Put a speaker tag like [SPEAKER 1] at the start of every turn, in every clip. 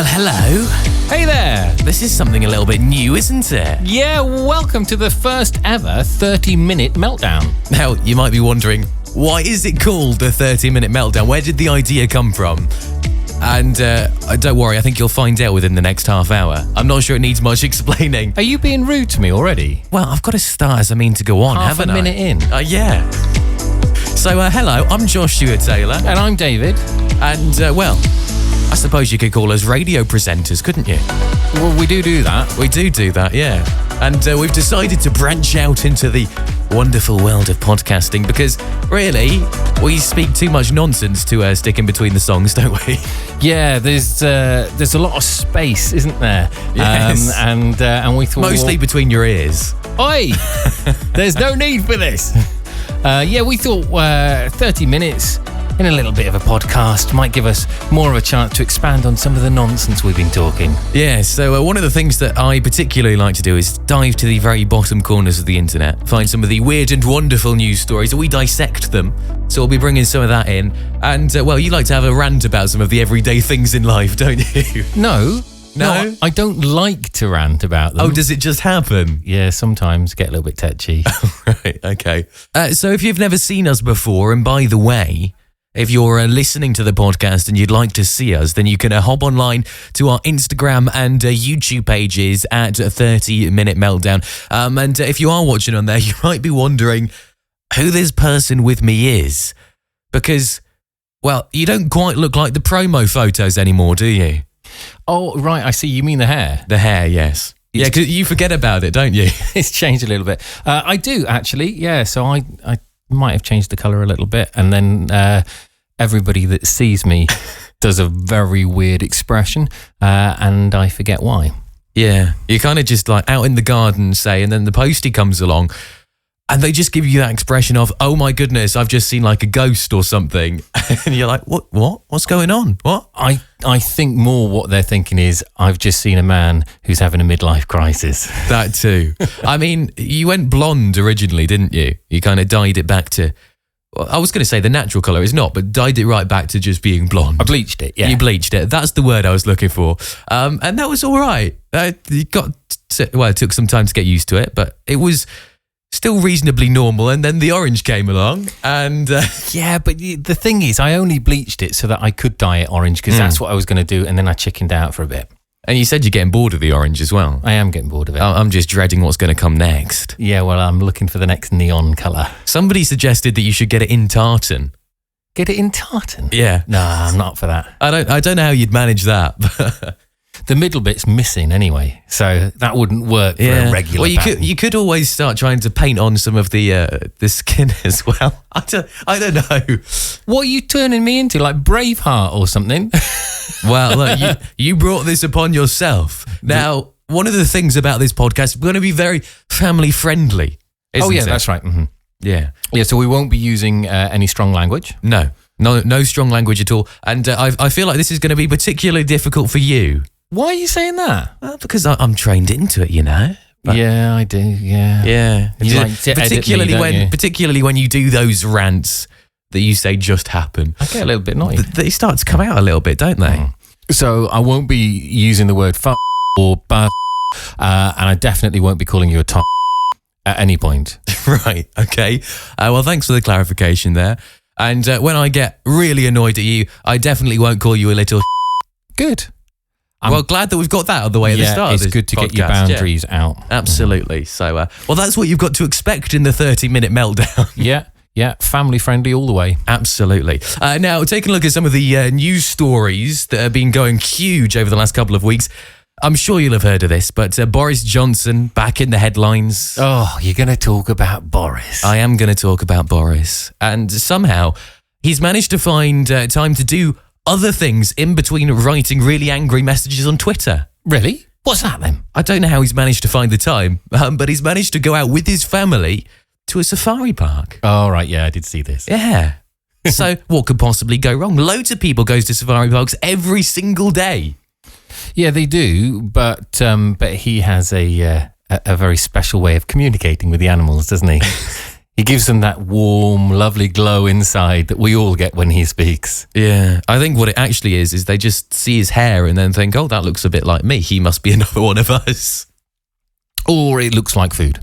[SPEAKER 1] Well, hello.
[SPEAKER 2] Hey there.
[SPEAKER 1] This is something a little bit new, isn't it?
[SPEAKER 2] Yeah, welcome to the first ever 30-minute meltdown.
[SPEAKER 1] Now, you might be wondering, why is it called the 30-minute meltdown? Where did the idea come from? And don't worry, I think you'll find out within the next half hour. I'm not sure it needs much explaining.
[SPEAKER 2] Are you being rude to me already?
[SPEAKER 1] Well, I've got to start as I mean to go on, haven't I?
[SPEAKER 2] Half a minute in.
[SPEAKER 1] Yeah. So, hello, I'm Joshua Taylor.
[SPEAKER 2] And I'm David.
[SPEAKER 1] And, well, I suppose you could call us radio presenters, couldn't you?
[SPEAKER 2] Well, we do that.
[SPEAKER 1] We do that, yeah. And we've decided to branch out into the wonderful world of podcasting because, really, we speak too much nonsense to stick in between the songs, don't we?
[SPEAKER 2] Yeah, there's a lot of space, isn't there?
[SPEAKER 1] Yes.
[SPEAKER 2] And we thought...
[SPEAKER 1] Mostly between your ears.
[SPEAKER 2] Oi! There's no need for this. We thought 30 minutes in a little bit of a podcast might give us more of a chance to expand on some of the nonsense we've been talking.
[SPEAKER 1] Yeah, so one of the things that I particularly like to do is dive to the very bottom corners of the internet, find some of the weird and wonderful news stories, and we dissect them. So we'll be bringing some of that in. And, you like to have a rant about some of the everyday things in life, don't you?
[SPEAKER 2] No, I don't like to rant about them.
[SPEAKER 1] Oh, does it just happen?
[SPEAKER 2] Yeah, sometimes get a little bit touchy.
[SPEAKER 1] Right, okay. So if you've never seen us before, and by the way, if you're listening to the podcast and you'd like to see us, then you can hop online to our Instagram and YouTube pages at 30 Minute Meltdown. And if you are watching on there, you might be wondering who this person with me is. Because, well, you don't quite look like the promo photos anymore, do you?
[SPEAKER 2] Oh, right, I see. You mean the hair?
[SPEAKER 1] The hair, yes. Yeah, because you forget about it, don't you?
[SPEAKER 2] It's changed a little bit. I do, actually, yeah. So I might have changed the colour a little bit. And then everybody that sees me does a very weird expression, and I forget why.
[SPEAKER 1] Yeah, you're kind of just like out in the garden, say, and then the postie comes along, and they just give you that expression of, oh my goodness, I've just seen like a ghost or something. And you're like, what? What's going on? What?
[SPEAKER 2] I think more what they're thinking is, I've just seen a man who's having a midlife crisis.
[SPEAKER 1] That too. I mean, you went blonde originally, didn't you? You kind of dyed it back to, well, I was going to say the natural colour, it's not, but dyed it right back to just being blonde.
[SPEAKER 2] I bleached it, yeah.
[SPEAKER 1] You bleached it. That's the word I was looking for. And that was all right. It took some time to get used to it, but it was still reasonably normal. And then the orange came along and...
[SPEAKER 2] Yeah, but the thing is, I only bleached it so that I could dye it orange because that's what I was going to do. And then I chickened out for a bit.
[SPEAKER 1] And you said you're getting bored of the orange as well.
[SPEAKER 2] I am getting bored of it.
[SPEAKER 1] I'm just dreading what's going to come next.
[SPEAKER 2] Yeah, well, I'm looking for the next neon colour.
[SPEAKER 1] Somebody suggested that you should get it in tartan.
[SPEAKER 2] Get it in tartan?
[SPEAKER 1] Yeah.
[SPEAKER 2] No, I'm not for that.
[SPEAKER 1] I don't know how you'd manage that.
[SPEAKER 2] The middle bit's missing anyway, so that wouldn't work for a regular pattern.
[SPEAKER 1] You could always start trying to paint on some of the skin as well. I don't know.
[SPEAKER 2] What are you turning me into, like Braveheart or something?
[SPEAKER 1] Well, look, you brought this upon yourself. Now, one of the things about this podcast, we're going to be very family friendly.
[SPEAKER 2] Oh yeah, that's right. Mm-hmm.
[SPEAKER 1] Yeah.
[SPEAKER 2] So we won't be using any strong language.
[SPEAKER 1] No strong language at all. And I feel like this is going to be particularly difficult for you.
[SPEAKER 2] Why are you saying that?
[SPEAKER 1] Well, because I'm trained into it, you know.
[SPEAKER 2] But yeah, I do. Yeah.
[SPEAKER 1] Yeah.
[SPEAKER 2] Particularly
[SPEAKER 1] when you do those rants that you say just happen.
[SPEAKER 2] I get a little bit annoyed.
[SPEAKER 1] They start to come out a little bit, don't they?
[SPEAKER 2] So I won't be using the word fuck or bad, and I definitely won't be calling you a top at any point.
[SPEAKER 1] Right. Okay. Well, thanks for the clarification there. And when I get really annoyed at you, I definitely won't call you a little.
[SPEAKER 2] Good.
[SPEAKER 1] I'm glad that we've got that out of the way at the start of this
[SPEAKER 2] it's good to
[SPEAKER 1] podcast.
[SPEAKER 2] get your boundaries out.
[SPEAKER 1] Absolutely. So, well, that's what you've got to expect in the 30-minute meltdown.
[SPEAKER 2] Yeah, family friendly all the way.
[SPEAKER 1] Absolutely. Now, taking a look at some of the news stories that have been going huge over the last couple of weeks. I'm sure you'll have heard of this, but Boris Johnson back in the headlines.
[SPEAKER 2] Oh, you're going to talk about Boris.
[SPEAKER 1] I am going to talk about Boris. And somehow he's managed to find time to do other things in between writing really angry messages on Twitter.
[SPEAKER 2] Really? What's that then?
[SPEAKER 1] I don't know how he's managed to find the time, but he's managed to go out with his family to a safari park.
[SPEAKER 2] Oh, right. Yeah, I did see this.
[SPEAKER 1] Yeah. So what could possibly go wrong? Loads of people goes to safari parks every single day.
[SPEAKER 2] Yeah, they do, but he has a very special way of communicating with the animals, doesn't he? He gives them that warm, lovely glow inside that we all get when he speaks.
[SPEAKER 1] Yeah, I think what it actually is they just see his hair and then think, oh, that looks a bit like me. He must be another one of us.
[SPEAKER 2] Or it looks like food.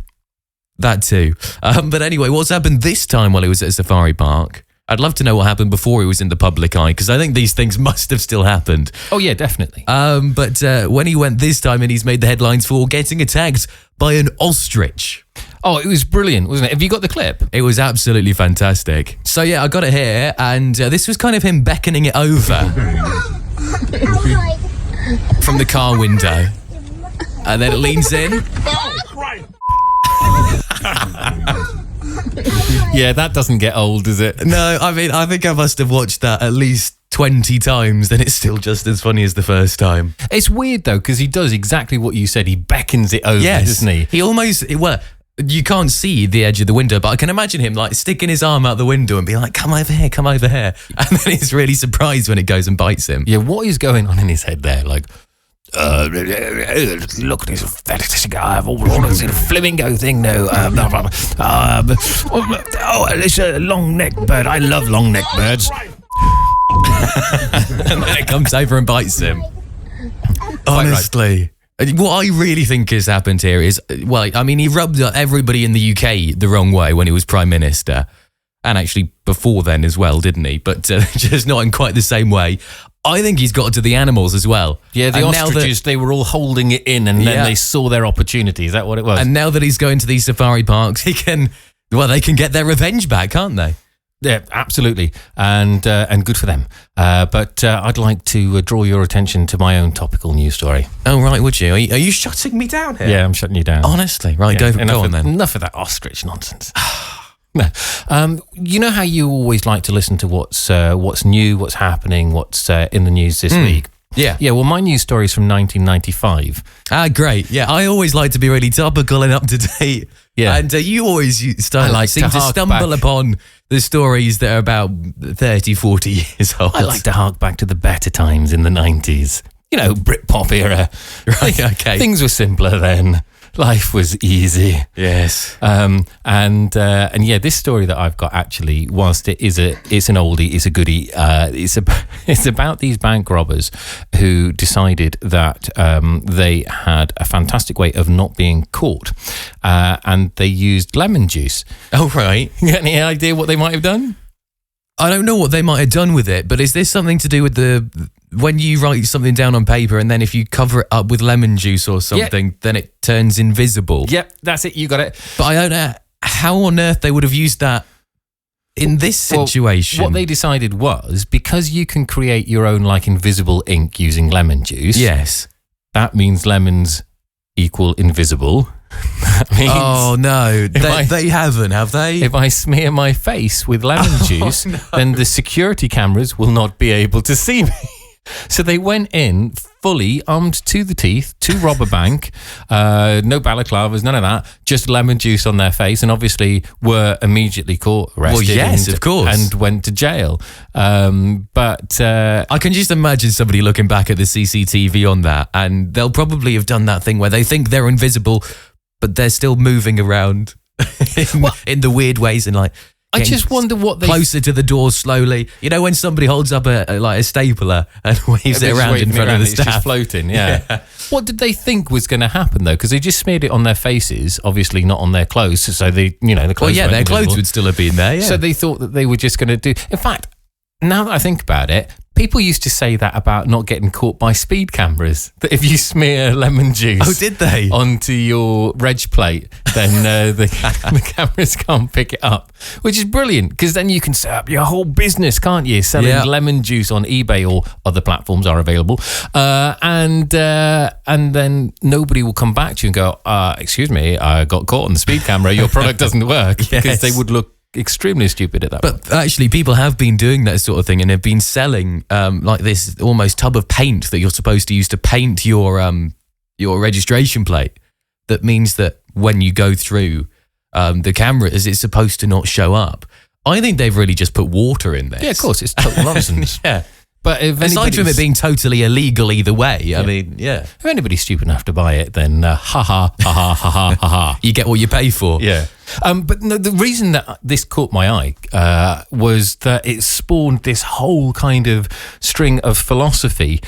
[SPEAKER 1] That too. But anyway, what's happened this time while he was at a safari park? I'd love to know what happened before he was in the public eye, because I think these things must have still happened.
[SPEAKER 2] Oh, yeah, definitely.
[SPEAKER 1] But when he went this time, and he's made the headlines for getting attacked by an ostrich.
[SPEAKER 2] Oh, it was brilliant, wasn't it? Have you got the clip?
[SPEAKER 1] It was absolutely fantastic. So yeah, I got it here, and this was kind of him beckoning it over from the car window. And then it leans in.
[SPEAKER 2] Yeah, that doesn't get old, does it?
[SPEAKER 1] No, I mean, I think I must have watched that at least 20 times, then it's still just as funny as the first time.
[SPEAKER 2] It's weird, though, because he does exactly what you said. He beckons it over, doesn't he?
[SPEAKER 1] He almost, well, you can't see the edge of the window, but I can imagine him like sticking his arm out the window and be like, come over here, come over here. And then he's really surprised when it goes and bites him.
[SPEAKER 2] Yeah, what is going on in his head there? Like, look at this fantastic guy. I've always seen a flamingo thing, no. It's a long-necked bird. I love long-necked birds.
[SPEAKER 1] And then it comes over and bites him. Honestly. What I really think has happened here is, well, I mean, he rubbed everybody in the UK the wrong way when he was Prime Minister. And actually before then as well, didn't he? But just not in quite the same way. I think he's got to the animals as well.
[SPEAKER 2] Yeah, the ostriches, they were all holding it in and then they saw their opportunity. Is that what it was?
[SPEAKER 1] And now that he's going to these safari parks, they can get their revenge back, can't they?
[SPEAKER 2] Yeah, absolutely, and good for them. But I'd like to draw your attention to my own topical news story.
[SPEAKER 1] Oh, right, would you? Are you shutting me down here?
[SPEAKER 2] Yeah, I'm shutting you down.
[SPEAKER 1] Honestly, right, go on then.
[SPEAKER 2] Enough of that ostrich nonsense. You know how you always like to listen to what's new, what's happening, what's in the news this week?
[SPEAKER 1] Yeah.
[SPEAKER 2] Yeah, well, my news story is from 1995.
[SPEAKER 1] Ah, great. Yeah, I always like to be really topical and up to date. Yeah. And you always seem to stumble upon the stories that are about 30, 40 years old.
[SPEAKER 2] I like to hark back to the better times in the 90s. You know, Britpop era.
[SPEAKER 1] Right, okay.
[SPEAKER 2] Things were simpler then. Life was easy.
[SPEAKER 1] Yes.
[SPEAKER 2] And yeah, this story that I've got actually, whilst it's an oldie, it's a goodie. It's about these bank robbers who decided that they had a fantastic way of not being caught, and they used lemon juice.
[SPEAKER 1] Oh, right.
[SPEAKER 2] You got any idea what they might have done?
[SPEAKER 1] I don't know what they might have done with it, but is this something to do with when you write something down on paper and then if you cover it up with lemon juice or something, then it turns invisible?
[SPEAKER 2] Yep, that's it. You got it.
[SPEAKER 1] But I don't know how on earth they would have used that in this situation.
[SPEAKER 2] What they decided was, because you can create your own like invisible ink using lemon juice.
[SPEAKER 1] Yes.
[SPEAKER 2] That means lemons equal invisible. That means
[SPEAKER 1] oh no, they haven't, have they?
[SPEAKER 2] If I smear my face with lemon juice, then the security cameras will not be able to see me. So they went in fully armed to the teeth to rob a bank. No balaclavas, none of that. Just lemon juice on their face, and obviously were immediately caught, arrested.
[SPEAKER 1] Well, yes, of course,
[SPEAKER 2] and went to jail. But
[SPEAKER 1] I can just imagine somebody looking back at the CCTV on that, and they'll probably have done that thing where they think they're invisible, but they're still moving around in the weird ways and like.
[SPEAKER 2] I just wonder what they...
[SPEAKER 1] Closer to the door slowly. You know when somebody holds up a stapler and waves it around in front of the staff?
[SPEAKER 2] It's just floating, yeah. What did they think was going to happen, though? Because they just smeared it on their faces, obviously not on their clothes, so the clothes
[SPEAKER 1] Well, yeah, their clothes would still have been there, yeah.
[SPEAKER 2] So they thought that they were just going to do... In fact, now that I think about it, people used to say that about not getting caught by speed cameras. That if you smear lemon juice onto your reg plate, then the cameras can't pick it up. Which is brilliant, because then you can set up your whole business, can't you? Selling lemon juice on eBay or other platforms are available. And then nobody will come back to you and go, excuse me, I got caught on the speed camera. Your product doesn't work. Because they would look extremely stupid at that point.
[SPEAKER 1] But actually people have been doing that sort of thing and have been selling like this almost tub of paint that you're supposed to use to paint your registration plate. That means that when you go through the cameras, it's supposed to not show up. I think they've really just put water in this.
[SPEAKER 2] Yeah, of course, it's total nonsense.
[SPEAKER 1] Yeah.
[SPEAKER 2] But if
[SPEAKER 1] aside from it being totally illegal either way, I mean,
[SPEAKER 2] if anybody's stupid enough to buy it, then ha ha ha ha ha ha ha ha.
[SPEAKER 1] You get what you pay for.
[SPEAKER 2] Yeah. But no, the reason that this caught my eye was that it spawned this whole kind of string of philosophy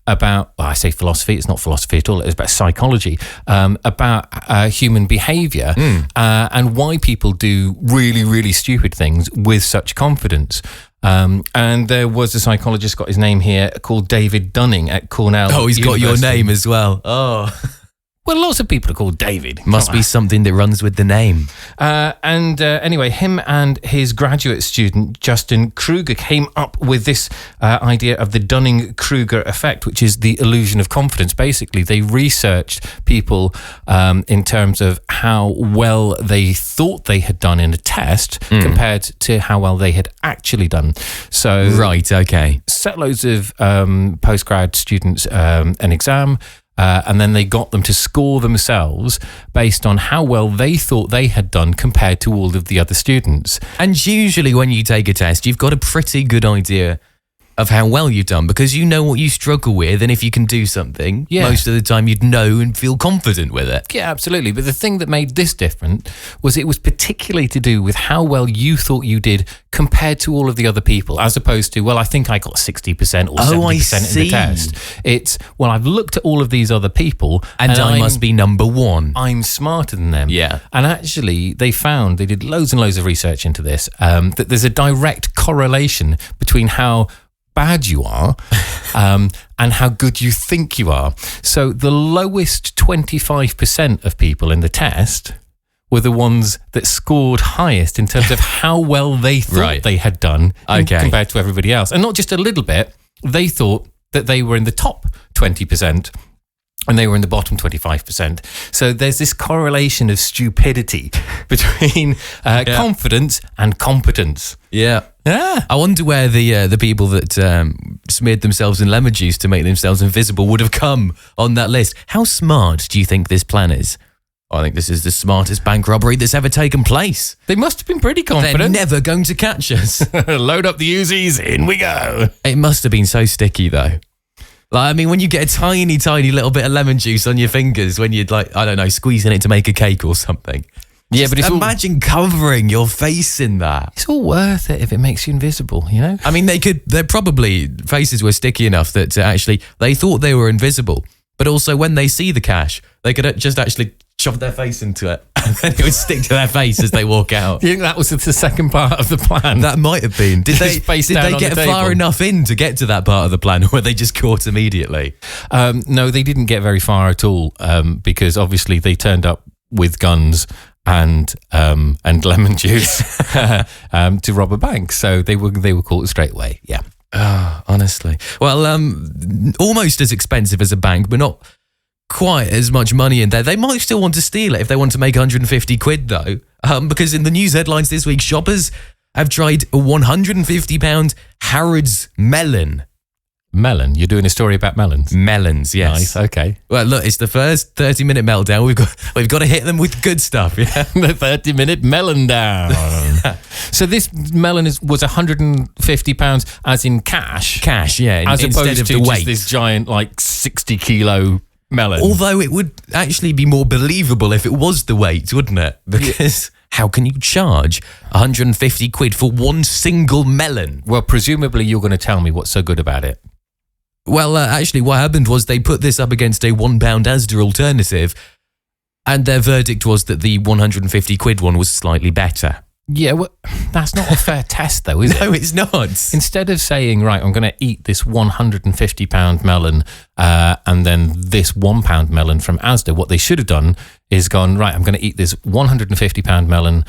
[SPEAKER 2] about, well, I say philosophy, it's not philosophy at all, it's about psychology, about human behavior and why people do really, really stupid things with such confidence. And there was a psychologist, got his name here, called David Dunning at Cornell.
[SPEAKER 1] Oh, he's
[SPEAKER 2] University.
[SPEAKER 1] got your name as well. Oh.
[SPEAKER 2] Well, lots of people are called David.
[SPEAKER 1] Must be something that runs with the name.
[SPEAKER 2] Anyway, him and his graduate student, Justin Kruger, came up with this idea of the Dunning-Kruger effect, which is the illusion of confidence. Basically, they researched people in terms of how well they thought they had done in a test compared to how well they had actually done. So,
[SPEAKER 1] right, okay.
[SPEAKER 2] Set loads of postgrad students an exam, and then they got them to score themselves based on how well they thought they had done compared to all of the other students.
[SPEAKER 1] And usually when you take a test, you've got a pretty good idea of how well you've done because you know what you struggle with, and if you can do something, most of the time you'd know and feel confident with it.
[SPEAKER 2] Yeah, absolutely. But the thing that made this different was it was particularly to do with how well you thought you did compared to all of the other people, as opposed to, well, I think I got 60% or 70% in the test. It's, well, I've looked at all of these other people
[SPEAKER 1] and I must be number one.
[SPEAKER 2] I'm smarter than them.
[SPEAKER 1] Yeah.
[SPEAKER 2] And actually, they did loads and loads of research into this, that there's a direct correlation between how bad you are and how good you think you are. So the lowest 25% of people in the test were the ones that scored highest in terms of how well they thought they had done compared to everybody else. And not just a little bit, they thought that they were in the top 20% and they were in the bottom 25%. So there's this correlation of stupidity between confidence and competence.
[SPEAKER 1] Yeah. I wonder where the people that smeared themselves in lemon juice to make themselves invisible would have come on that list. How smart do you think this plan is? I think this is the smartest bank robbery that's ever taken place.
[SPEAKER 2] They must have been pretty confident.
[SPEAKER 1] They're never going to catch us.
[SPEAKER 2] Load up the Uzis, in we go.
[SPEAKER 1] It must have been so sticky though. Like, I mean, when you get a tiny, tiny little bit of lemon juice on your fingers when you're like, I don't know, squeezing it to make a cake or something.
[SPEAKER 2] Yeah, but
[SPEAKER 1] imagine covering your face in that.
[SPEAKER 2] It's all worth it if it makes you invisible, you know?
[SPEAKER 1] I mean, they're probably, faces were sticky enough that actually they thought they were invisible. But also when they see the cash, they could just actually shove their face into it and then it would stick to their face as they walk out.
[SPEAKER 2] You think that was the second part of the plan?
[SPEAKER 1] That might have been. Did they get far enough in to get to that part of the plan, or were they just caught immediately?
[SPEAKER 2] No, they didn't get very far at all because obviously they turned up with guns and lemon juice to rob a bank. So they were caught straight away. Yeah.
[SPEAKER 1] Oh, honestly. Well, almost as expensive as a bank, but not quite as much money in there. They might still want to steal it if they want to make 150 quid though, because in the news headlines this week, shoppers have tried a £150 Harrods melon.
[SPEAKER 2] Melon? You're doing a story about melons?
[SPEAKER 1] Melons, yes.
[SPEAKER 2] Nice, okay.
[SPEAKER 1] Well, look, it's the first 30-minute meltdown. We've got to hit them with good stuff, yeah?
[SPEAKER 2] The 30-minute melon down. So this melon was £150 as in cash?
[SPEAKER 1] Cash, yeah.
[SPEAKER 2] As
[SPEAKER 1] instead
[SPEAKER 2] opposed
[SPEAKER 1] of
[SPEAKER 2] to
[SPEAKER 1] the
[SPEAKER 2] just
[SPEAKER 1] weight.
[SPEAKER 2] this giant, 60-kilo melon.
[SPEAKER 1] Although it would actually be more believable if it was the weight, wouldn't it? Because how can you charge 150 quid for one single melon?
[SPEAKER 2] Well, presumably you're going to tell me what's so good about it.
[SPEAKER 1] Well, actually, what happened was they put this up against a £1 Asda alternative, and their verdict was that the 150 quid one was slightly better.
[SPEAKER 2] Yeah, well, that's not a fair test, though, is it?
[SPEAKER 1] No, it's not.
[SPEAKER 2] Instead of saying, right, I'm going to eat this £150 melon and then this £1 melon from Asda, what they should have done is gone, right, I'm going to eat this £150 melon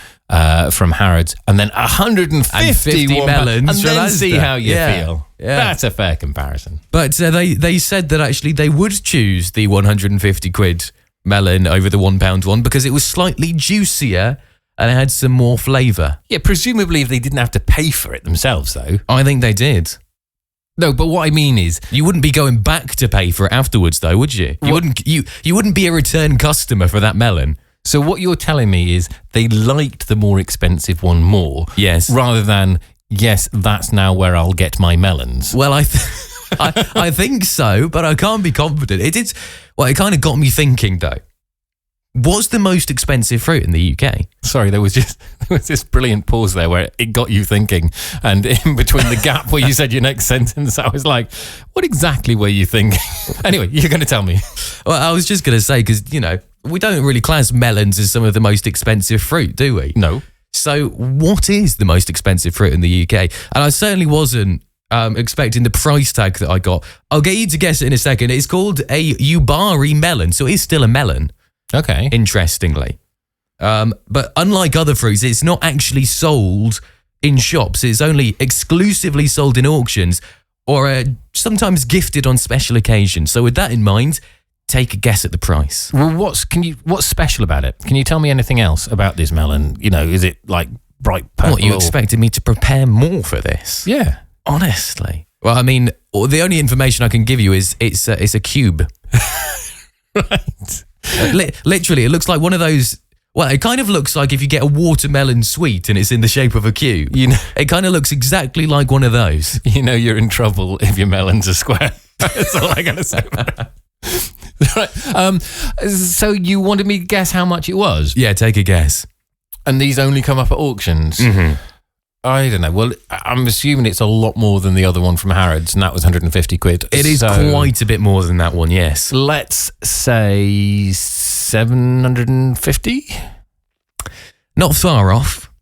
[SPEAKER 2] from Harrods and then 150
[SPEAKER 1] melons
[SPEAKER 2] and then
[SPEAKER 1] from
[SPEAKER 2] see
[SPEAKER 1] Asda.
[SPEAKER 2] how you feel.
[SPEAKER 1] Yeah.
[SPEAKER 2] That's a fair comparison.
[SPEAKER 1] But they said that actually they would choose the 150 quid melon over the £1 one because it was slightly juicier and it had some more flavour.
[SPEAKER 2] Yeah, presumably if they didn't have to pay for it themselves, though.
[SPEAKER 1] I think they did.
[SPEAKER 2] No, but what I mean is,
[SPEAKER 1] you wouldn't be going back to pay for it afterwards, though, would you? You wouldn't be a return customer for that melon.
[SPEAKER 2] So what you're telling me is they liked the more expensive one more,
[SPEAKER 1] yes,
[SPEAKER 2] rather than yes, that's now where I'll get my melons.
[SPEAKER 1] Well, I think so, but I can't be confident. It kind of got me thinking, though. What's the most expensive fruit in the UK?
[SPEAKER 2] Sorry, there was this brilliant pause there where it got you thinking. And in between the gap where you said your next sentence, I was like, what exactly were you thinking? Anyway, you're going to tell me.
[SPEAKER 1] Well, I was just going to say, because, we don't really class melons as some of the most expensive fruit, do we?
[SPEAKER 2] No.
[SPEAKER 1] So what is the most expensive fruit in the UK? And I certainly wasn't expecting the price tag that I got. I'll get you to guess it in a second. It's called a Ubari melon, so it is still a melon.
[SPEAKER 2] Okay.
[SPEAKER 1] Interestingly. But unlike other fruits, it's not actually sold in shops. It's only exclusively sold in auctions or sometimes gifted on special occasions. So with that in mind, take a guess at the price.
[SPEAKER 2] Well, what's special about it? Can you tell me anything else about this melon? Is it like bright purple?
[SPEAKER 1] What, you expected me to prepare more for this?
[SPEAKER 2] Yeah.
[SPEAKER 1] Honestly. Well, I mean, the only information I can give you is it's a cube.
[SPEAKER 2] Right.
[SPEAKER 1] Literally, it looks like one of those. Well, it kind of looks like if you get a watermelon sweet and it's in the shape of a cube. It kind of looks exactly like one of those.
[SPEAKER 2] You're in trouble if your melons are square. That's all I gotta say. Right. So you wanted me to guess how much it was?
[SPEAKER 1] Yeah, take a guess.
[SPEAKER 2] And these only come up at auctions.
[SPEAKER 1] Mm-hmm.
[SPEAKER 2] I don't know. Well, I'm assuming it's a lot more than the other one from Harrods, and that was 150 quid.
[SPEAKER 1] It is quite a bit more than that one, yes.
[SPEAKER 2] Let's say 750?
[SPEAKER 1] Not far off.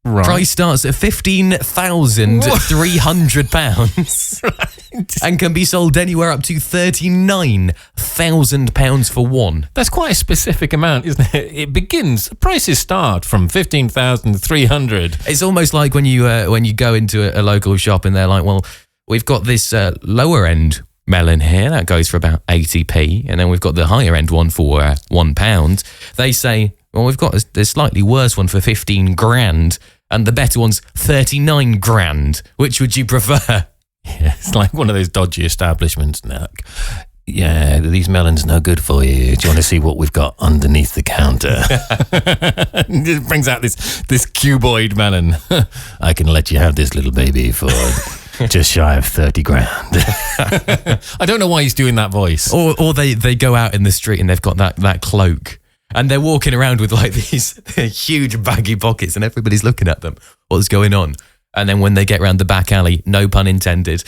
[SPEAKER 2] Right.
[SPEAKER 1] Price starts at £15,300
[SPEAKER 2] Right.
[SPEAKER 1] and can be sold anywhere up to £39,000 for one.
[SPEAKER 2] That's quite a specific amount, isn't it? Prices start from 15,300.
[SPEAKER 1] It's almost like when you go into a local shop and they're like, well, we've got this lower end melon here that goes for about 80p, and then we've got the higher end one for £1. They say, well, we've got a slightly worse one for 15 grand, and the better one's 39 grand. Which would you prefer?
[SPEAKER 2] Yeah, it's like one of those dodgy establishments. Like, yeah, these melons no good for you. Do you want to see what we've got underneath the counter? It brings out this cuboid melon. I can let you have this little baby for just shy of 30 grand. I don't know why he's doing that voice.
[SPEAKER 1] Or they go out in the street and they've got that cloak. And they're walking around with like these huge baggy pockets and everybody's looking at them. What's going on? And then when they get round the back alley, no pun intended,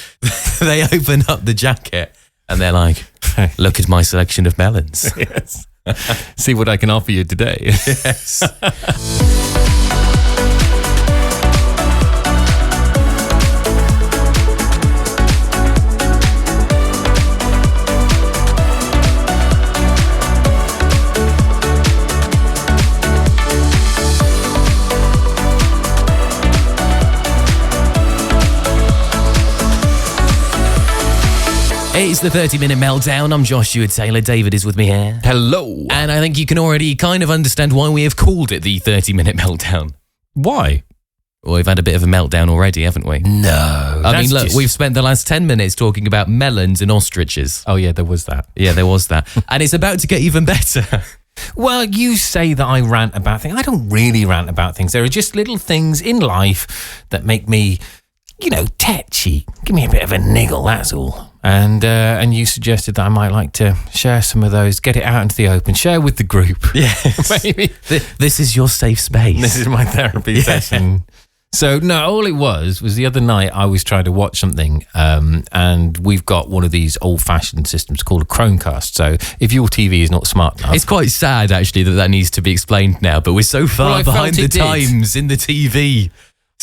[SPEAKER 1] they open up the jacket and they're like, look at my selection of melons.
[SPEAKER 2] Yes. See what I can offer you today.
[SPEAKER 1] Yes. It's the 30-minute meltdown. I'm Joshua Taylor. David is with me here.
[SPEAKER 2] Hello.
[SPEAKER 1] And I think you can already kind of understand why we have called it the 30-minute meltdown.
[SPEAKER 2] Why?
[SPEAKER 1] Well, we've had a bit of a meltdown already, haven't we?
[SPEAKER 2] No.
[SPEAKER 1] I mean, look, we've spent the last 10 minutes talking about melons and ostriches.
[SPEAKER 2] Oh, yeah, there was that.
[SPEAKER 1] Yeah, there was that. And it's about to get even better.
[SPEAKER 2] Well, you say that I rant about things. I don't really rant about things. There are just little things in life that make me, tetchy. Give me a bit of a niggle, that's all. And you suggested that I might like to share some of those, get it out into the open, share with the group.
[SPEAKER 1] Yes.
[SPEAKER 2] Maybe.
[SPEAKER 1] This is your safe space.
[SPEAKER 2] This is my therapy session. So, no, all it was the other night I was trying to watch something and we've got one of these old-fashioned systems called a Chromecast. So if your TV is not smart enough...
[SPEAKER 1] It's quite sad, actually, that needs to be explained now, but we're so far behind the times in the TV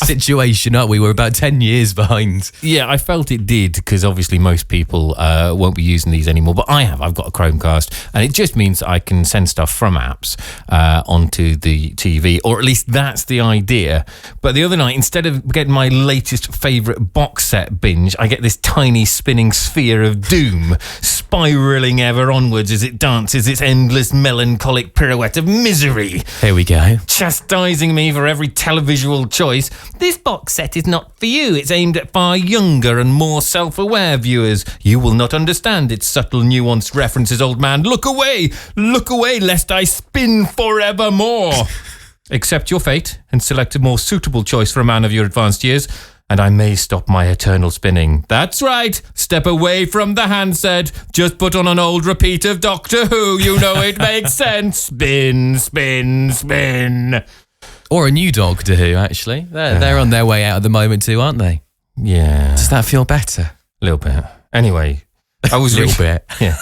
[SPEAKER 1] situation, aren't we? We're about 10 years behind.
[SPEAKER 2] Yeah, I felt it did because obviously most people won't be using these anymore, but I've got a Chromecast and it just means I can send stuff from apps onto the TV, or at least that's the idea. But the other night, instead of getting my latest favourite box set binge, I get this tiny spinning sphere of doom spiralling ever onwards as it dances its endless melancholic pirouette of misery.
[SPEAKER 1] Here we go.
[SPEAKER 2] Chastising me for every televisual choice. This box set is not for you. It's aimed at far younger and more self-aware viewers. You will not understand its subtle, nuanced references, old man. Look away, lest I spin forevermore. Accept your fate and select a more suitable choice for a man of your advanced years. and I may stop my eternal spinning. That's right. Step away from the handset. Just put on an old repeat of Doctor Who. You know it makes sense. Spin, spin, spin.
[SPEAKER 1] Or a new Doctor Who, actually. They're on their way out at the moment too, aren't they?
[SPEAKER 2] Yeah.
[SPEAKER 1] Does that feel better?
[SPEAKER 2] A little bit. Anyway, I was
[SPEAKER 1] a little bit.
[SPEAKER 2] Yeah.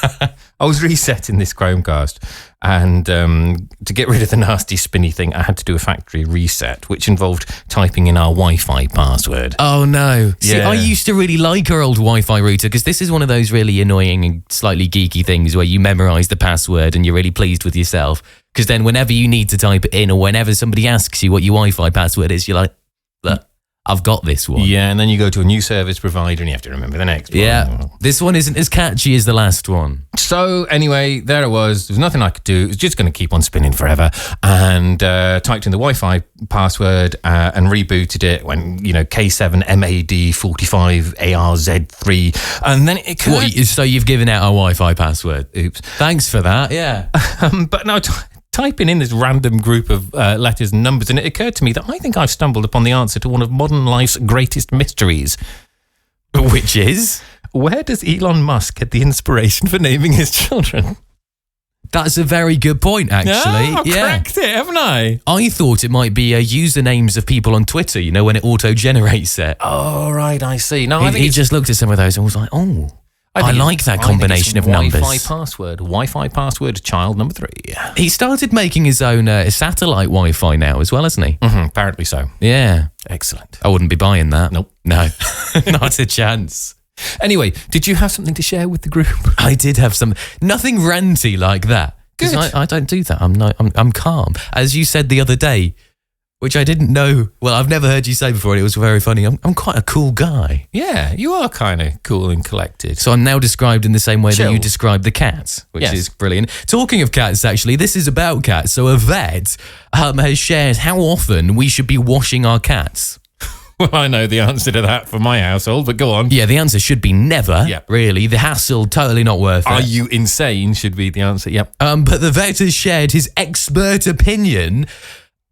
[SPEAKER 2] I was resetting this Chromecast, and to get rid of the nasty spinny thing, I had to do a factory reset, which involved typing in our Wi-Fi password.
[SPEAKER 1] Oh, no. See,
[SPEAKER 2] Yeah.
[SPEAKER 1] I used to really like our old Wi-Fi router because this is one of those really annoying and slightly geeky things where you memorize the password and you're really pleased with yourself. Because then whenever you need to type it in or whenever somebody asks you what your Wi-Fi password is, you're like, look, I've got this one.
[SPEAKER 2] Yeah, and then you go to a new service provider and you have to remember the next one.
[SPEAKER 1] Yeah, this one isn't as catchy as the last one.
[SPEAKER 2] So anyway, there it was. There was nothing I could do. It was just going to keep on spinning forever. And typed in the Wi-Fi password and rebooted it when, K7MAD45ARZ3. And then it occurred...
[SPEAKER 1] So you've given out our Wi-Fi password.
[SPEAKER 2] Oops.
[SPEAKER 1] Thanks for that, yeah.
[SPEAKER 2] But now typing in this random group of letters and numbers, and it occurred to me that I think I've stumbled upon the answer to one of modern life's greatest mysteries.
[SPEAKER 1] Which is?
[SPEAKER 2] Where does Elon Musk get the inspiration for naming his children?
[SPEAKER 1] That's a very good point, actually.
[SPEAKER 2] I've cracked it, haven't I?
[SPEAKER 1] I thought it might be usernames of people on Twitter, when it auto-generates it.
[SPEAKER 2] Oh, right, I see. No, I think
[SPEAKER 1] he just looked at some of those and was like, oh... I like that combination of numbers.
[SPEAKER 2] Wi-Fi password, child number 3.
[SPEAKER 1] He started making his own satellite Wi-Fi now as well, hasn't he?
[SPEAKER 2] Mm-hmm, apparently so.
[SPEAKER 1] Yeah.
[SPEAKER 2] Excellent.
[SPEAKER 1] I wouldn't be buying that.
[SPEAKER 2] Nope.
[SPEAKER 1] No, not a chance.
[SPEAKER 2] Anyway, did you have something to share with the group?
[SPEAKER 1] I did have nothing ranty like that.
[SPEAKER 2] Good.
[SPEAKER 1] I don't do that. I'm calm. As you said the other day, which I didn't know. Well, I've never heard you say before, and it was very funny. I'm quite a cool guy.
[SPEAKER 2] Yeah, you are kind of cool and collected.
[SPEAKER 1] So I'm now described in the same way
[SPEAKER 2] Chill.
[SPEAKER 1] that you described the cat, which
[SPEAKER 2] Yes.
[SPEAKER 1] is brilliant. Talking of cats, actually, this is about cats. So a vet has shared how often we should be washing our cats.
[SPEAKER 2] Well, I know the answer to that for my household, but go on.
[SPEAKER 1] Yeah, the answer should be never,
[SPEAKER 2] Yeah.
[SPEAKER 1] really. The hassle, totally not worth it.
[SPEAKER 2] Are you insane should be the answer. Yep.
[SPEAKER 1] But the vet has shared his expert opinion.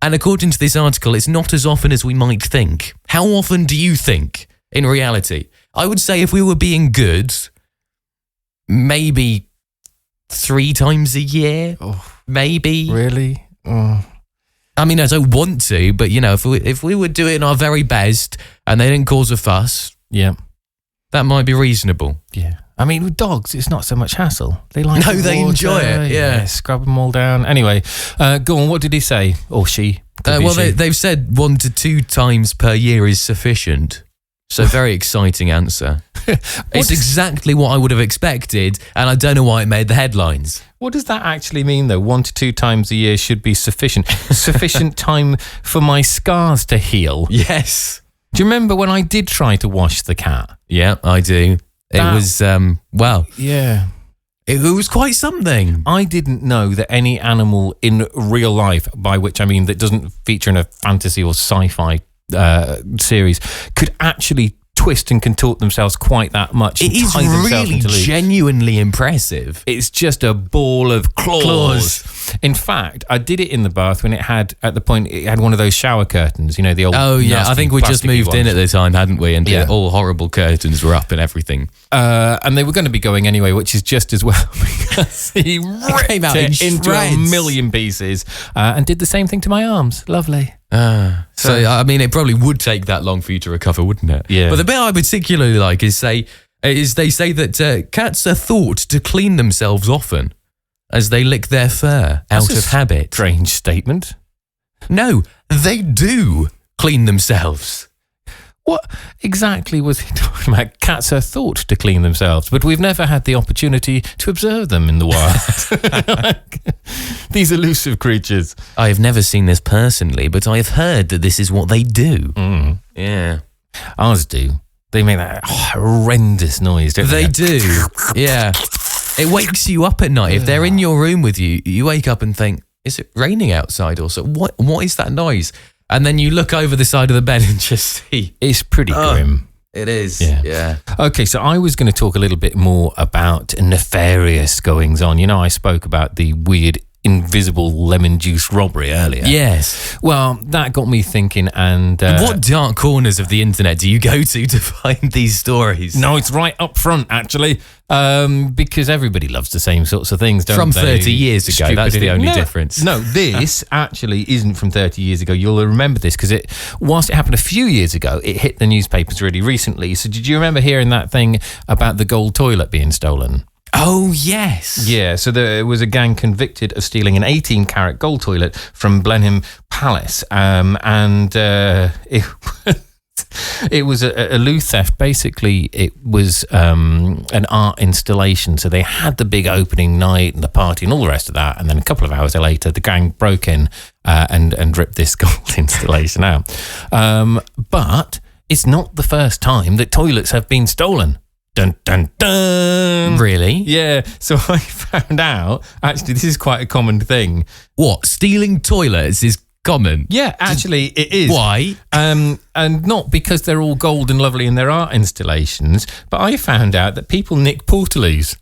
[SPEAKER 1] And according to this article, it's not as often as we might think. How often do you think, in reality? I would say if we were being good, maybe 3 times a year.
[SPEAKER 2] Oh,
[SPEAKER 1] maybe.
[SPEAKER 2] really? Oh.
[SPEAKER 1] I mean, I don't want to, but, if we were doing our very best and they didn't cause a fuss,
[SPEAKER 2] Yeah.
[SPEAKER 1] that might be reasonable.
[SPEAKER 2] Yeah. I mean, with dogs, it's not so much hassle. They like
[SPEAKER 1] No,
[SPEAKER 2] the
[SPEAKER 1] they
[SPEAKER 2] water.
[SPEAKER 1] enjoy it, yeah.
[SPEAKER 2] Scrub them all down. Anyway, go on. What did he say? Or she? Could be
[SPEAKER 1] Well,
[SPEAKER 2] she.
[SPEAKER 1] they've said 1 to 2 times per year is sufficient. So very exciting answer. It's exactly what I would have expected, and I don't know why it made the headlines.
[SPEAKER 2] What does that actually mean, though? 1 to 2 times a year should be sufficient. Sufficient time for my scars to heal.
[SPEAKER 1] Yes.
[SPEAKER 2] Do you remember when I did try to wash the cat?
[SPEAKER 1] Yeah, I do. It was,
[SPEAKER 2] Yeah.
[SPEAKER 1] it was quite something.
[SPEAKER 2] I didn't know that any animal in real life, by which I mean that doesn't feature in a fantasy or sci-fi series, could actually twist and contort themselves quite that much.
[SPEAKER 1] It
[SPEAKER 2] and
[SPEAKER 1] is
[SPEAKER 2] tie themselves
[SPEAKER 1] really
[SPEAKER 2] into loops.
[SPEAKER 1] genuinely impressive.
[SPEAKER 2] It's just a ball of claws. In fact, I did it in the bath when it had one of those shower curtains, the old.
[SPEAKER 1] Oh, yeah.
[SPEAKER 2] nasty
[SPEAKER 1] I think we just
[SPEAKER 2] plasticky
[SPEAKER 1] moved in
[SPEAKER 2] ones.
[SPEAKER 1] at the time, hadn't we? And
[SPEAKER 2] Yeah.
[SPEAKER 1] all horrible curtains were up and everything.
[SPEAKER 2] And they were going to be going anyway, which is just as well because he ripped
[SPEAKER 1] came out
[SPEAKER 2] it
[SPEAKER 1] in
[SPEAKER 2] into a
[SPEAKER 1] shreds.
[SPEAKER 2] million pieces and did the same thing to my arms. Lovely.
[SPEAKER 1] So, I mean, it probably would take that long for you to recover, wouldn't it?
[SPEAKER 2] Yeah.
[SPEAKER 1] But the bit I particularly like is they say that cats are thought to clean themselves often as they lick their fur out
[SPEAKER 2] That's
[SPEAKER 1] of
[SPEAKER 2] a
[SPEAKER 1] habit.
[SPEAKER 2] Strange statement.
[SPEAKER 1] No, they do clean themselves.
[SPEAKER 2] What exactly was he talking about? Cats are thought to clean themselves, but we've never had the opportunity to observe them in the wild. These elusive creatures.
[SPEAKER 1] I have never seen this personally, but I have heard that this is what they do.
[SPEAKER 2] Mm.
[SPEAKER 1] Yeah.
[SPEAKER 2] Ours do. They make that horrendous noise, don't they?
[SPEAKER 1] They do. Yeah. It wakes you up at night. If they're in your room with you, you wake up and think, is it raining outside or so? What is that noise? And then you look over the side of the bed and just see.
[SPEAKER 2] It's pretty grim.
[SPEAKER 1] It is.
[SPEAKER 2] Yeah.
[SPEAKER 1] Yeah.
[SPEAKER 2] Okay, so I was going to talk a little bit more about nefarious goings on. I spoke about the weird invisible lemon juice robbery earlier.
[SPEAKER 1] Yes.
[SPEAKER 2] Well, that got me thinking, and
[SPEAKER 1] What dark corners of the internet do you go to find these stories?
[SPEAKER 2] no, it's right up front, actually, because everybody loves the same sorts of things, don't
[SPEAKER 1] From
[SPEAKER 2] they?
[SPEAKER 1] 30 years ago, that's the only difference.
[SPEAKER 2] No, this actually isn't from 30 years ago. You'll remember this because whilst it happened a few years ago, it hit the newspapers really recently. So did you remember hearing that thing about the gold toilet being stolen?
[SPEAKER 1] Oh, yes.
[SPEAKER 2] Yeah, so there was a gang convicted of stealing an 18-carat gold toilet from Blenheim Palace, and it was a loot theft. Basically, it was an art installation. So they had the big opening night and the party and all the rest of that, and then a couple of hours later, the gang broke in and ripped this gold installation out. But it's not the first time that toilets have been stolen. Dun, dun, dun.
[SPEAKER 1] Really?
[SPEAKER 2] Yeah, so I found out, actually, this is quite a common thing.
[SPEAKER 1] What? Stealing toilets is common?
[SPEAKER 2] Yeah, actually, it is.
[SPEAKER 1] Why?
[SPEAKER 2] And not because they're all gold and lovely in their art installations, but I found out that people nick portaloos,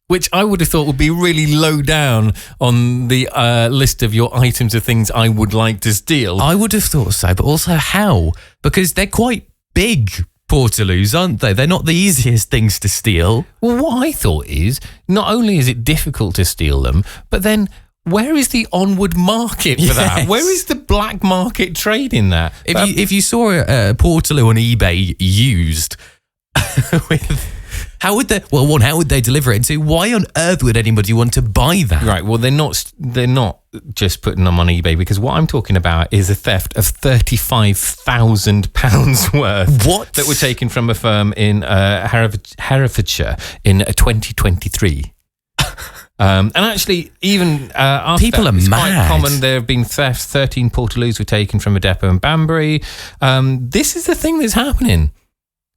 [SPEAKER 2] which I would have thought would be really low down on the list of your items of things I would like to steal.
[SPEAKER 1] I would have thought so, but also how? Because they're quite big portaloos, aren't they? They're not the easiest things to steal.
[SPEAKER 2] Well, what I thought is, not only is it difficult to steal them, but then where is the onward market for that?
[SPEAKER 1] Yes.
[SPEAKER 2] Where is the black market trade in that?
[SPEAKER 1] If you saw a portaloo on eBay used, how would they deliver it? And why on earth would anybody want to buy that?
[SPEAKER 2] Right, well, they're not just putting them on eBay, because what I'm talking about is a theft of £35,000 worth.
[SPEAKER 1] What?
[SPEAKER 2] That were taken from a firm in Herefordshire in 2023. And actually, even after
[SPEAKER 1] People
[SPEAKER 2] that,
[SPEAKER 1] are
[SPEAKER 2] it's
[SPEAKER 1] mad.
[SPEAKER 2] quite common. There have been thefts. 13 portaloos were taken from a depot in Banbury. This is the thing that's happening.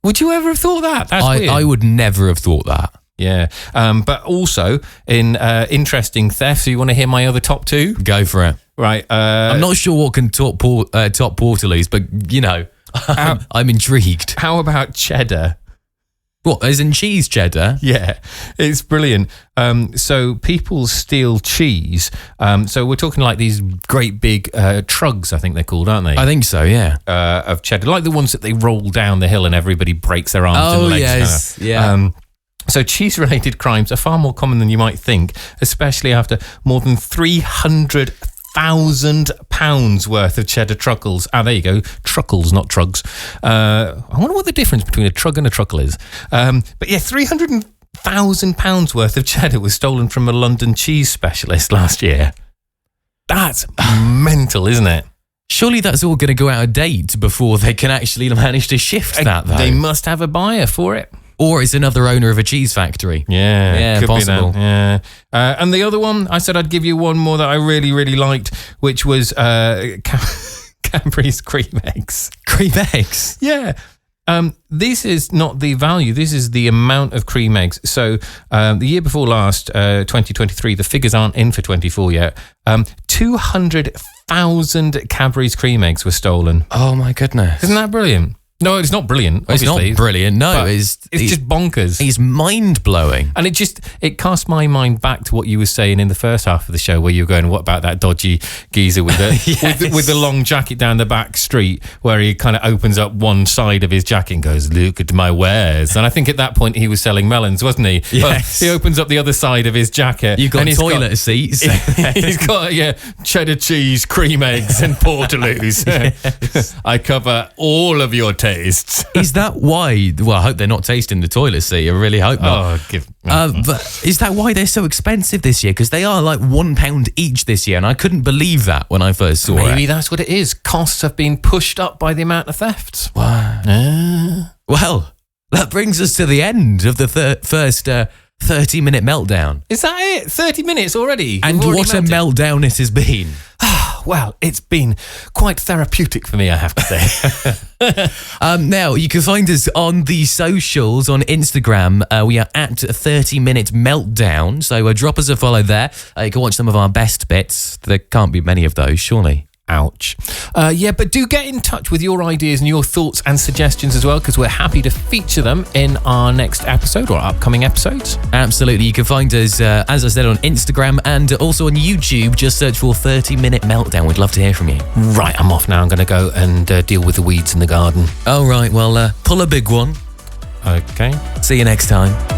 [SPEAKER 2] Would you ever have thought that? That's weird.
[SPEAKER 1] I would never have thought that.
[SPEAKER 2] Yeah. But also, in interesting theft, so you want to hear my other top two?
[SPEAKER 1] Go for it.
[SPEAKER 2] Right.
[SPEAKER 1] I'm not sure what can top portaloos, but, I'm intrigued.
[SPEAKER 2] How about cheddar?
[SPEAKER 1] What, as in cheese cheddar?
[SPEAKER 2] Yeah, it's brilliant. So people steal cheese. So we're talking like these great big trugs, I think they're called, aren't they?
[SPEAKER 1] I think so, yeah.
[SPEAKER 2] Of cheddar, like the ones that they roll down the hill and everybody breaks their arms and legs.
[SPEAKER 1] Yes, yeah.
[SPEAKER 2] So cheese-related crimes are far more common than you might think, especially after more than £300,000 worth of cheddar truckles. There you go. Truckles, not trugs. I wonder what the difference between a trug and a truckle is. But yeah, £300,000 worth of cheddar was stolen from a London cheese specialist last year. That's mental, isn't it?
[SPEAKER 1] Surely that's all going to go out of date before they can actually manage to shift that, though.
[SPEAKER 2] They must have a buyer for it.
[SPEAKER 1] Or it's another owner of a cheese factory.
[SPEAKER 2] Yeah, could
[SPEAKER 1] possible.
[SPEAKER 2] Be that. Yeah. And the other one, I said I'd give you one more that I really, really liked, which was Cadbury's cream eggs.
[SPEAKER 1] Cream eggs?
[SPEAKER 2] Yeah. This is not the value. This is the amount of cream eggs. So the year before last, 2023, the figures aren't in for 24 yet. 200,000 Cadbury's cream eggs were stolen.
[SPEAKER 1] Oh, my goodness.
[SPEAKER 2] Isn't that brilliant? No, it's not brilliant.
[SPEAKER 1] It's
[SPEAKER 2] Obviously.
[SPEAKER 1] not brilliant. No, it's
[SPEAKER 2] just bonkers.
[SPEAKER 1] It's mind-blowing.
[SPEAKER 2] And it cast my mind back to what you were saying in the first half of the show, where you were going, what about that dodgy geezer with the
[SPEAKER 1] Yes.
[SPEAKER 2] with the long jacket down the back street, where he kind of opens up one side of his jacket and goes, look at my wares. And I think at that point he was selling melons, wasn't he?
[SPEAKER 1] Yes.
[SPEAKER 2] But he opens up the other side of his jacket.
[SPEAKER 1] You've got
[SPEAKER 2] and he's
[SPEAKER 1] toilet seats.
[SPEAKER 2] He's got, cheddar cheese, cream eggs and portaloos.
[SPEAKER 1] Yes.
[SPEAKER 2] I cover all of your tastes.
[SPEAKER 1] Is that why? Well, I hope they're not tasting the toilet seat. I really hope not. But is that why they're so expensive this year? Because they are like £1 each this year, and I couldn't believe that when I first saw it.
[SPEAKER 2] Maybe that's what it is. Costs have been pushed up by the amount of thefts.
[SPEAKER 1] Wow. Well, that brings us to the end of the first 30-minute meltdown.
[SPEAKER 2] Is that it? 30 minutes already?
[SPEAKER 1] And what a meltdown it has been.
[SPEAKER 2] Well, it's been quite therapeutic for me, I have to say.
[SPEAKER 1] Now, you can find us on the socials, on Instagram. We are at 30-minute meltdown. So drop us a follow there. You can watch some of our best bits. There can't be many of those, surely.
[SPEAKER 2] Ouch. But do get in touch with your ideas and your thoughts and suggestions as well, because we're happy to feature them in our next episode or upcoming episodes.
[SPEAKER 1] Absolutely. You can find us, as I said, on Instagram and also on YouTube. Just search for 30-Minute Meltdown. We'd love to hear from you.
[SPEAKER 2] Right, I'm off now. I'm going to go and deal with the weeds in the garden.
[SPEAKER 1] All right, well, pull a big one.
[SPEAKER 2] Okay.
[SPEAKER 1] See you next time.